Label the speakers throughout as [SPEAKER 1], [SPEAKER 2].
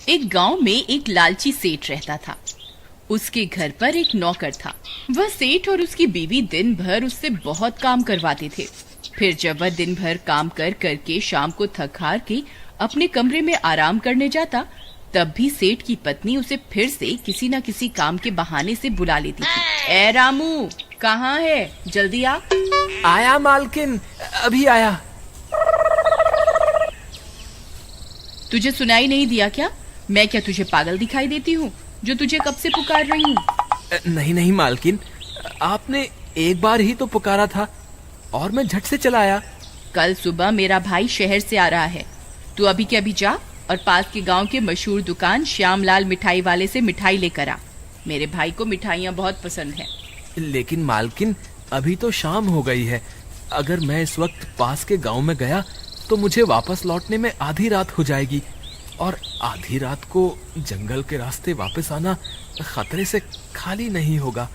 [SPEAKER 1] एक गांव में एक लालची सेठ रहता था। उसके घर पर एक नौकर था। वह सेठ और उसकी बीवी दिन भर उससे बहुत काम करवाते थे। फिर जब वह दिन भर काम कर करके शाम को थक हार के अपने कमरे में आराम करने जाता, तब भी सेठ की पत्नी उसे फिर से किसी न किसी काम के बहाने से बुला लेती थी। ए रामू, कहाँ है? जल्दी आ।
[SPEAKER 2] आया मालकिन, अभी आया।
[SPEAKER 1] तुझे सुनाई नहीं दिया क्या? मैं क्या तुझे पागल दिखाई देती हूँ जो तुझे कब से पुकार रही हूँ?
[SPEAKER 2] नहीं नहीं मालकिन, आपने एक बार ही तो पुकारा था और मैं झट से चला आया।
[SPEAKER 1] कल सुबह मेरा भाई शहर से आ रहा है। तू अभी के अभी जा और पास के गांव के मशहूर दुकान श्यामलाल मिठाई वाले से मिठाई लेकर आ। मेरे भाई को मिठाइयाँ बहुत पसंद है।
[SPEAKER 2] लेकिन मालकिन, अभी तो शाम हो गई है। अगर मैं इस वक्त पास के गांव में गया तो मुझे वापस लौटने में आधी रात हो जाएगी, और आधी रात को जंगल के रास्ते वापस आना खतरे से खाली नहीं होगा।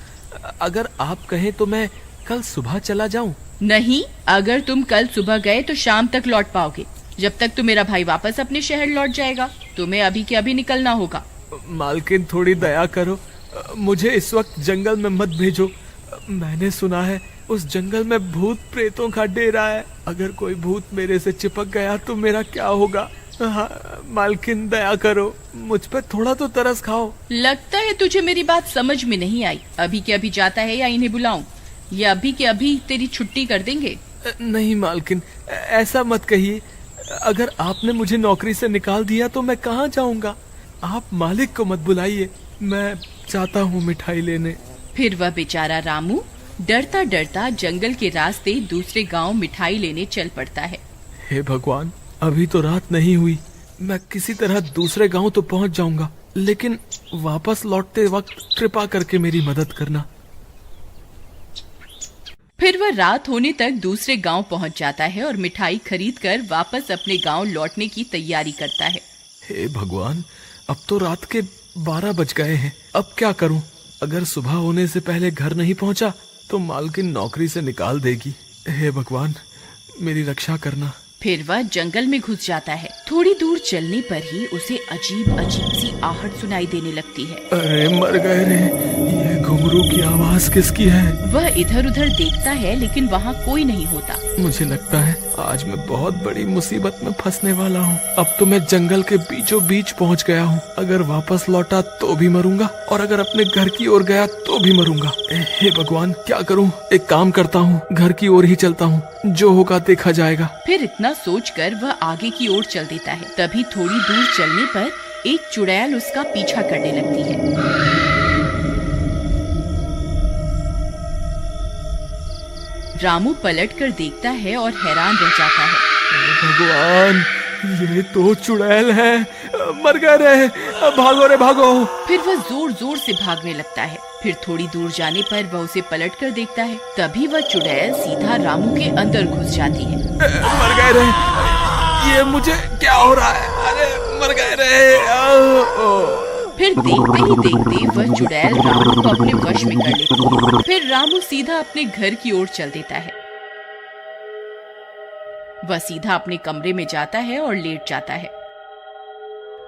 [SPEAKER 2] अगर आप कहें तो मैं कल सुबह चला जाऊं।
[SPEAKER 1] नहीं, अगर तुम कल सुबह गए तो शाम तक लौट पाओगे। जब तक तो मेरा भाई वापस अपने शहर लौट जाएगा, तुम्हें अभी के अभी निकलना होगा।
[SPEAKER 2] मालकिन, थोड़ी दया करो, मुझे इस वक्त जंगल में मत भेजो। मैंने सुना है उस जंगल में भूत प्रेतों का डेरा है। अगर कोई भूत मेरे से चिपक गया तो मेरा क्या होगा? हाँ, मालकिन दया करो, मुझ पर थोड़ा तो तरस खाओ।
[SPEAKER 1] लगता है तुझे मेरी बात समझ में नहीं आई। अभी के अभी जाता है या इन्हें बुलाऊं? ये अभी के अभी तेरी छुट्टी कर देंगे।
[SPEAKER 2] नहीं मालकिन, ऐसा मत कहिए। अगर आपने मुझे नौकरी से निकाल दिया तो मैं कहाँ जाऊंगा? आप मालिक को मत बुलाइए, मैं चाहता हूँ मिठाई लेने।
[SPEAKER 1] फिर वह बेचारा रामू डरता डरता जंगल के रास्ते दूसरे गांव मिठाई लेने चल पड़ता है।
[SPEAKER 2] हे भगवान, अभी तो रात नहीं हुई। मैं किसी तरह दूसरे गांव तो पहुंच जाऊंगा, लेकिन वापस लौटते वक्त कृपा करके मेरी मदद करना।
[SPEAKER 1] फिर वह रात होने तक दूसरे गांव पहुंच जाता है और मिठाई खरीदकर वापस अपने गांव लौटने की तैयारी करता है।
[SPEAKER 2] हे भगवान, अब तो रात के 12 बज गए हैं। अब क्या करूं? अगर सुबह होने से पहले घर नहीं पहुंचा तो मालकिन नौकरी से निकाल देगी। हे भगवान, मेरी रक्षा करना।
[SPEAKER 1] फिर वह जंगल में घुस जाता है। थोड़ी दूर चलने पर ही उसे अजीब अजीब सी आहट सुनाई देने लगती है।
[SPEAKER 2] अरे मर गए रे, ये घुंघरू की आवाज किसकी है?
[SPEAKER 1] वह इधर उधर देखता है लेकिन वहाँ कोई नहीं होता।
[SPEAKER 2] मुझे लगता है आज मैं बहुत बड़ी मुसीबत में फंसने वाला हूँ। अब तो मैं जंगल के बीचों बीच पहुँच गया हूँ। अगर वापस लौटा तो भी मरूंगा, और अगर अपने घर की ओर गया तो भी मरूंगा। हे भगवान, क्या करूँ? एक काम करता हूँ, घर की ओर ही चलता हूँ, जो होगा देखा जाएगा।
[SPEAKER 1] फिर इतना सोचकर वह आगे की ओर चल देता है। तभी थोड़ी दूर चलने पर एक चुड़ैल उसका पीछा करने लगती है। रामू पलटकर देखता है और हैरान रह जाता है।
[SPEAKER 2] भगवान, ये तो चुड़ैल है। मर गए रे, भागो रे भागो।
[SPEAKER 1] फिर वह जोर जोर से भागने लगता है। फिर थोड़ी दूर जाने पर वह उसे पलटकर देखता है। तभी वह चुड़ैल सीधा रामू के अंदर घुस जाती है।
[SPEAKER 2] मर गए रे, ये मुझे क्या हो रहा है? अरे मर गए रे।
[SPEAKER 1] फिर देखते ही देखते वह चुड़ैल रामू को अपने वश में कर लेती है। फिर रामू सीधा अपने घर की ओर चल देता है। वह सीधा अपने कमरे में जाता है और लेट जाता है।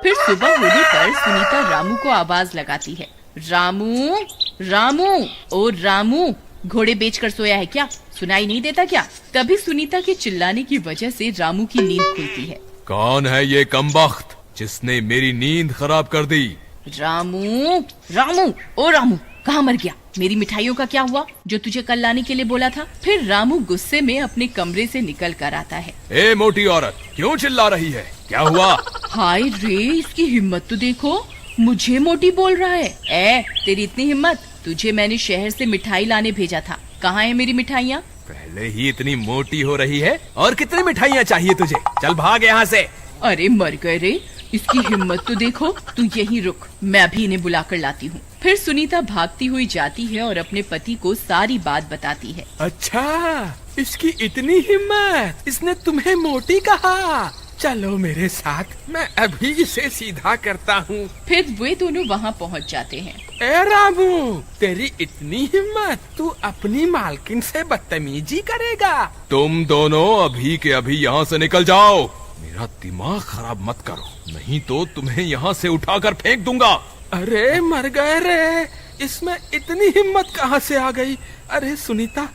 [SPEAKER 1] फिर सुबह होने पर सुनीता रामू को आवाज लगाती है। रामू, रामू, ओ रामू, घोड़े बेचकर सोया है क्या? सुनाई नहीं देता क्या? तभी सुनीता के चिल्लाने की वजह से रामू की नींद खुलती है।
[SPEAKER 3] कौन है ये कमबख्त जिसने मेरी नींद खराब कर दी?
[SPEAKER 1] रामू, रामू, ओ रामू, कहाँ मर गया? मेरी मिठाइयों का क्या हुआ जो तुझे कल लाने के लिए बोला था? फिर रामू गुस्से में अपने कमरे से निकल कर आता है।
[SPEAKER 3] ए मोटी औरत, क्यों चिल्ला रही है? क्या हुआ?
[SPEAKER 1] हाय रे, इसकी हिम्मत तो देखो, मुझे मोटी बोल रहा है। तेरी इतनी हिम्मत? तुझे मैंने शहर से मिठाई लाने भेजा था। कहाँ है मेरी मिठाइयाँ?
[SPEAKER 3] पहले ही इतनी मोटी हो रही है और कितनी मिठाइयाँ चाहिए तुझे? चल भाग यहाँ से।
[SPEAKER 1] अरे मर गए रे, इसकी हिम्मत तो देखो। तू यहीं रुक, मैं अभी इन्हें बुला कर लाती हूँ। फिर सुनीता भागती हुई जाती है और अपने पति को सारी बात बताती है।
[SPEAKER 2] अच्छा, इसकी इतनी हिम्मत, इसने तुम्हें मोटी कहा? चलो मेरे साथ, मैं अभी इसे सीधा करता हूँ।
[SPEAKER 1] फिर वे दोनों वहाँ पहुँच जाते हैं।
[SPEAKER 2] ए रामू, तेरी इतनी हिम्मत, तू अपनी मालकिन से बदतमीजी करेगा?
[SPEAKER 3] तुम दोनों अभी के अभी यहाँ से निकल जाओ। मेरा दिमाग खराब मत करो, नहीं तो तुम्हें यहाँ से उठाकर फेंक दूंगा।
[SPEAKER 2] अरे मर गए रे, इसमें इतनी हिम्मत कहाँ से आ गई? अरे सुनीता,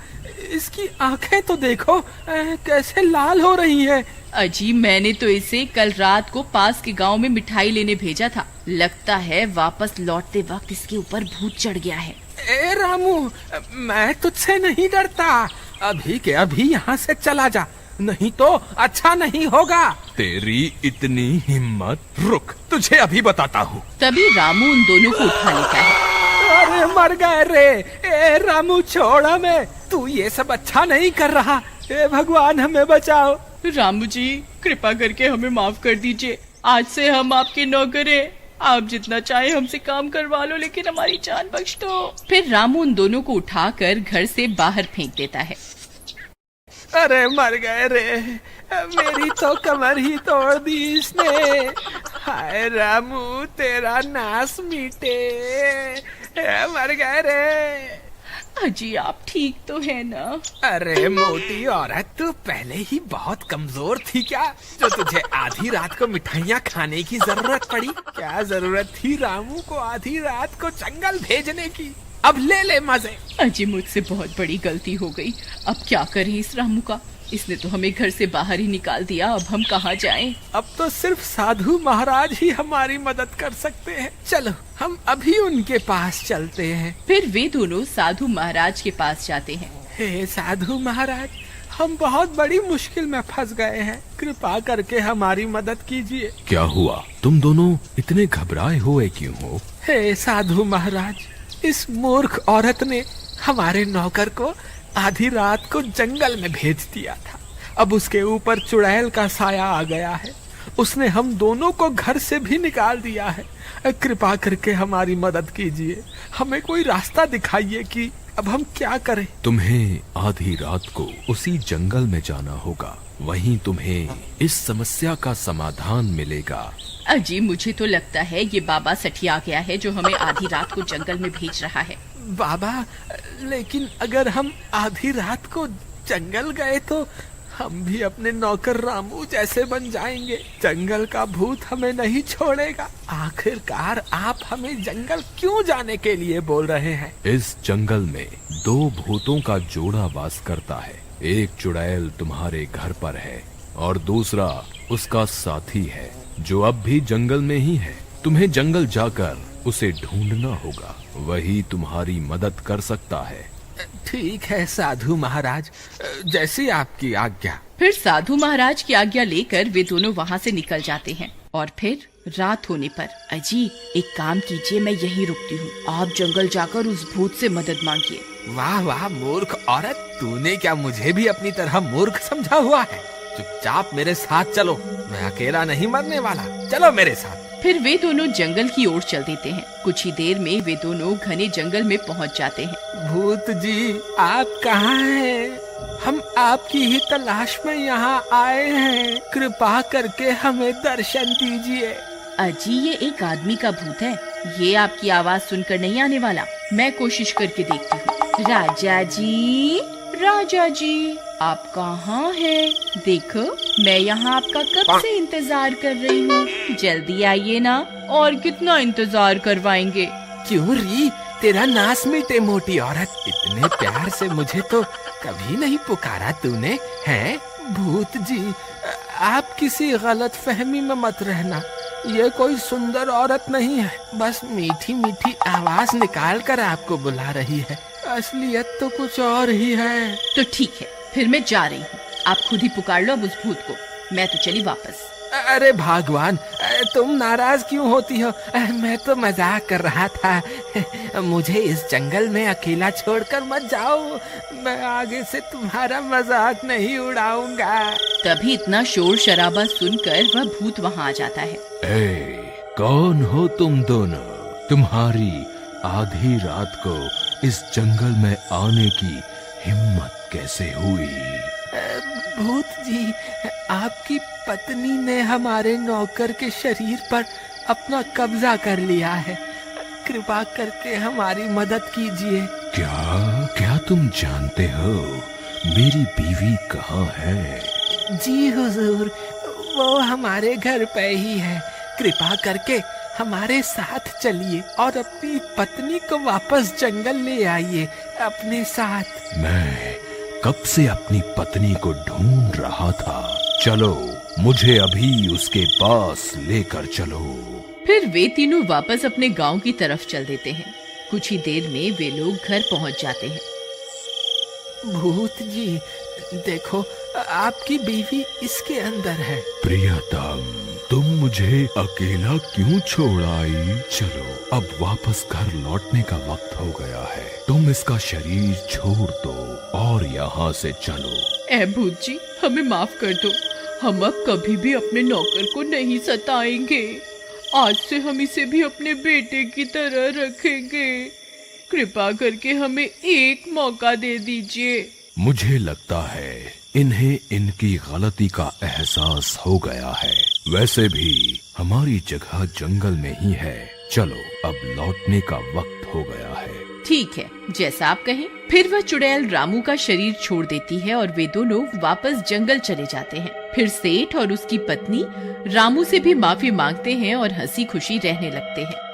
[SPEAKER 2] इसकी आंखें तो देखो कैसे लाल हो रही हैं।
[SPEAKER 1] अजी मैंने तो इसे कल रात को पास के गांव में मिठाई लेने भेजा था। लगता है वापस लौटते वक्त इसके ऊपर भूत चढ़ गया है।
[SPEAKER 2] ए रामू, मैं तुझसे नहीं डरता, अभी के अभी यहाँ से चला जा, नहीं तो अच्छा नहीं होगा।
[SPEAKER 3] तेरी इतनी हिम्मत, रुक तुझे अभी बताता हूँ।
[SPEAKER 1] तभी रामू उन दोनों को उठा लेता है।
[SPEAKER 2] अरे मर गए रे, ए रामू छोड़ हमें, तू ये सब अच्छा नहीं कर रहा, ए भगवान हमें बचाओ।
[SPEAKER 1] रामू जी कृपा करके हमें माफ कर दीजिए, आज से हम आपके नौकर हैं। आप जितना चाहे हमसे काम करवा लो, लेकिन हमारी जान बख्श दो। फिर रामू उन दोनों को उठाकर घर से बाहर फेंक देता है।
[SPEAKER 2] अरे मर गए रे, मेरी तो कमर ही तोड़ दी इसने। हाय रामू, तेरा नाश मीटे, मर गए रे।
[SPEAKER 1] अजी आप ठीक तो है ना?
[SPEAKER 2] अरे मोटी औरत, तू पहले ही बहुत कमजोर थी क्या, जो तुझे आधी रात को मिठाइयाँ खाने की जरूरत पड़ी? क्या जरूरत थी रामू को आधी रात को जंगल भेजने की? अब ले ले मजे।
[SPEAKER 1] अजी मुझसे बहुत बड़ी गलती हो गई, अब क्या करें इस रामू का? इसने तो हमें घर से बाहर ही निकाल दिया, अब हम कहाँ जाएं?
[SPEAKER 2] अब तो सिर्फ साधु महाराज ही हमारी मदद कर सकते हैं। चलो हम अभी उनके पास चलते हैं।
[SPEAKER 1] फिर वे दोनों साधु महाराज के पास जाते हैं।
[SPEAKER 2] हे साधु महाराज, हम बहुत बड़ी मुश्किल में फंस गए हैं, कृपा करके हमारी मदद कीजिए।
[SPEAKER 3] क्या हुआ, तुम दोनों इतने घबराए हुए क्यों हो?
[SPEAKER 2] हे साधु महाराज, इस मूर्ख औरत ने हमारे नौकर को आधी रात को जंगल में भेज दिया था। अब उसके ऊपर चुड़ैल का साया आ गया है, उसने हम दोनों को घर से भी निकाल दिया है। कृपा करके हमारी मदद कीजिए, हमें कोई रास्ता दिखाइए कि अब हम क्या करें।
[SPEAKER 3] तुम्हें आधी रात को उसी जंगल में जाना होगा, वहीं तुम्हें इस समस्या का समाधान मिलेगा।
[SPEAKER 1] अजी मुझे तो लगता है ये बाबा सठिया गया है, जो हमें आधी रात को जंगल में भेज रहा है।
[SPEAKER 2] बाबा, लेकिन अगर हम आधी रात को जंगल गए तो हम भी अपने नौकर रामू जैसे बन जाएंगे। जंगल का भूत हमें नहीं छोड़ेगा। आखिरकार आप हमें जंगल क्यों जाने के लिए बोल रहे हैं?
[SPEAKER 3] इस जंगल में दो भूतों का जोड़ा वास करता है। एक चुड़ैल तुम्हारे घर पर है और दूसरा उसका साथी है, जो अब भी जंगल में ही है। तुम्हें जंगल जाकर उसे ढूंढना होगा, वही तुम्हारी मदद कर सकता है।
[SPEAKER 2] ठीक है साधु महाराज, जैसी आपकी आज्ञा।
[SPEAKER 1] फिर साधु महाराज की आज्ञा लेकर वे दोनों वहाँ से निकल जाते हैं। और फिर रात होने पर, अजी एक काम कीजिए, मैं यहीं रुकती हूँ, आप जंगल जाकर उस भूत से मदद मांगिए।
[SPEAKER 2] वाह वाह मूर्ख औरत, तूने क्या मुझे भी अपनी तरह मूर्ख समझा हुआ है? चुपचाप मेरे साथ चलो, मैं अकेला नहीं मरने वाला, चलो मेरे साथ।
[SPEAKER 1] फिर वे दोनों जंगल की ओर चल देते हैं। कुछ ही देर में वे दोनों घने जंगल में पहुंच जाते हैं।
[SPEAKER 2] भूत जी, आप कहाँ हैं? हम आपकी ही तलाश में यहाँ आए हैं, कृपा करके हमें दर्शन दीजिए।
[SPEAKER 1] अजी ये एक आदमी का भूत है, ये आपकी आवाज सुनकर नहीं आने वाला। मैं कोशिश करके देखती हूँ। राजा जी, राजा जी, आप कहाँ हैं? देखो मैं यहाँ आपका कब से इंतजार कर रही हूँ, जल्दी आइए ना, और कितना इंतजार करवाएंगे?
[SPEAKER 2] क्यों री, तेरा नाश मिटे मोटी औरत, इतने प्यार से मुझे तो कभी नहीं पुकारा तूने, हैं? भूत जी, आप किसी गलत फहमी में मत रहना, ये कोई सुंदर औरत नहीं है, बस मीठी मीठी आवाज निकाल कर आपको बुला रही है, असलियत तो कुछ और ही है।
[SPEAKER 1] तो ठीक है, फिर मैं जा रही हूँ, आप खुद ही पुकार लो अब उस भूत को, मैं तो चली वापस।
[SPEAKER 2] अरे भगवान, तुम नाराज क्यों होती हो? मैं तो मजाक कर रहा था, मुझे इस जंगल में अकेला छोड़कर मत जाओ, मैं आगे से तुम्हारा मजाक नहीं उड़ाऊंगा।
[SPEAKER 1] तभी इतना शोर शराबा सुनकर वह भूत वहाँ आ जाता है।
[SPEAKER 3] कौन हो तुम दोनों? तुम्हारी आधी रात को इस जंगल में आने की हिम्मत कैसे हुई?
[SPEAKER 2] भूत जी, आपकी पत्नी ने हमारे नौकर के शरीर पर अपना कब्जा कर लिया है, कृपा करके हमारी मदद कीजिए।
[SPEAKER 3] क्या तुम जानते हो मेरी बीवी कहाँ है?
[SPEAKER 2] जी हुजूर, वो हमारे घर पे ही है। कृपा करके हमारे साथ चलिए और अपनी पत्नी को वापस जंगल ले आइए अपने साथ।
[SPEAKER 3] मैं कब से अपनी पत्नी को ढूंढ रहा था। चलो, मुझे अभी उसके पास लेकर चलो।
[SPEAKER 1] फिर वे तीनों वापस अपने गांव की तरफ चल देते हैं। कुछ ही देर में वे लोग घर पहुंच जाते हैं।
[SPEAKER 2] भूत जी, देखो आपकी बीवी इसके अंदर है।
[SPEAKER 3] प्रियतम, तुम मुझे अकेला क्यों छोड़ आई? चलो, अब वापस घर लौटने का वक्त हो गया है। तुम इसका शरीर छोड़ दो और यहाँ से चलो।
[SPEAKER 1] ऐ भूत जी, हमें माफ कर दो। हम अब कभी भी अपने नौकर को नहीं सताएंगे। आज से हम इसे भी अपने बेटे की तरह रखेंगे। कृपा करके हमें एक मौका दे दीजिए।
[SPEAKER 3] मुझे लगता है इन्हें इनकी गलती का एहसास हो गया है। वैसे भी हमारी जगह जंगल में ही है। चलो, अब लौटने का वक्त हो गया है।
[SPEAKER 1] ठीक है, जैसा आप कहें। फिर वह चुड़ैल रामू का शरीर छोड़ देती है और वे दोनों वापस जंगल चले जाते हैं। फिर सेठ और उसकी पत्नी रामू से भी माफी मांगते हैं और हंसी खुशी रहने लगते हैं।